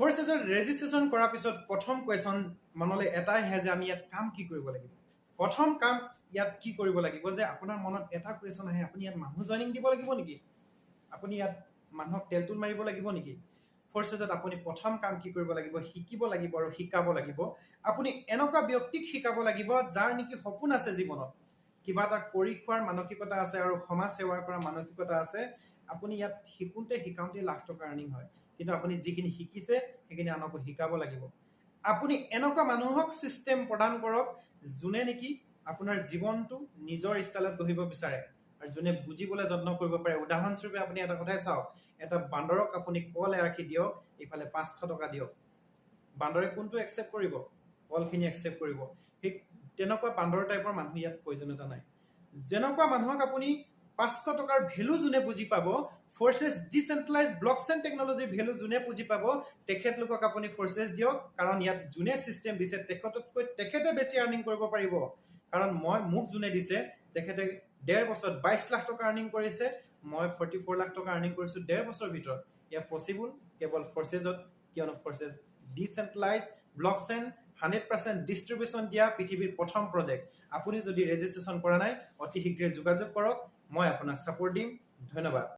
ফৰচেজৰ registration কৰাৰ পিছত প্ৰথম কুৱেশ্যন মনলৈ এটাই আহে যে আমি ইয়াত কাম কি কৰিব লাগিব প্ৰথম কাম ইয়াত কি কৰিব লাগিব যে আপোনাৰ মনত এটা কুৱেশ্যন আহে আপুনি ইয়াত মানুহ জয়নিং দিব লাগিব নেকি আপুনি ইয়াত মানুহক তেলতুল মাৰিব লাগিব নেকি ফৰচেজত আপুনি প্ৰথম কাম কি কৰিব লাগিব শিকিব লাগিব আৰু শিকাব লাগিব আপুনি এনেকুৱা ব্যক্তিক শিকাব লাগিব যাৰ নেকি সপোন আছে জীৱনত কিবা এটা কৰি খোৱাৰ মানসিকতা আছে আৰু সমাজ সেৱাৰ কৰা মানসিকতা আছে আপুনি ইয়াত শিকাওঁতে লাখ টকা আৰ্নিং হয় কিন্তু আপুনি যিখিনি শিকিছে সেইখিনি আনকো শিকাব লাগিব আপুনি এনেকুৱা মানুহক সিস্টেম প্ৰদান কৰক যোনে নেকি আপোনাৰ জীৱনটো নিজৰ ষ্টাইলত গঢ়িব বিচাৰে আৰু যোনে বুজিবলৈ যত্ন কৰিব পাৰে উদাহৰণস্বৰূপে আপুনি এটা কথাই চাওক এটা বান্দৰক আপুনি কল এৰাখি দিয়ক ইফালে 500 টকা দিয়ক বান্দৰে কোনটো একচেপ্ট কৰিব কলখিনি একচেপ্ট কৰিব ঠিক তেনেকুৱা বান্দৰ টাইপৰ মানুহ ইয়াত প্ৰয়োজনীয়তা নাই যেনেকুৱা মানুহক আপুনি 500 টকাৰ ভ্যালু যোনে বুজি পাব ফৰচেজ ডিসেন্ট্ৰালাইজ ব্লকচেইন টেকনলজিৰ ভ্যালু যোনে বুজি পাব তেখেত লোকক আপুনি ফৰচেজ দিয়ক কাৰণ ইয়াত যোনে সিস্টেম দিছে তেখেতে বেছি আৰ্নিং কৰিব পাৰিব কাৰণ মোক যোনে দিছে তেখেতে 1.5 বছৰত 22 লাখ টকা আৰ্নিং কৰিছে মই 44 লাখ টকা আৰ্নিং কৰিছো 1.5 বছৰৰ ভিতৰত ইয়া পসিবল কেৱল ফৰচেজত কিয়নো ফৰচেজ ডিসেন্ট্ৰালাইজ ব্লকচেইন 100% ডিস্ট্ৰিবিউশন দিয়া পৃথিৱীৰ প্ৰথম প্ৰজেক্ট আপুনি যদি ৰেজিষ্ট্ৰেচন কৰা নাই অতি শীঘ্ৰে যোগাযোগ কৰক মই আপোনাক সাপোৰ্ট দিম ধন্যবাদ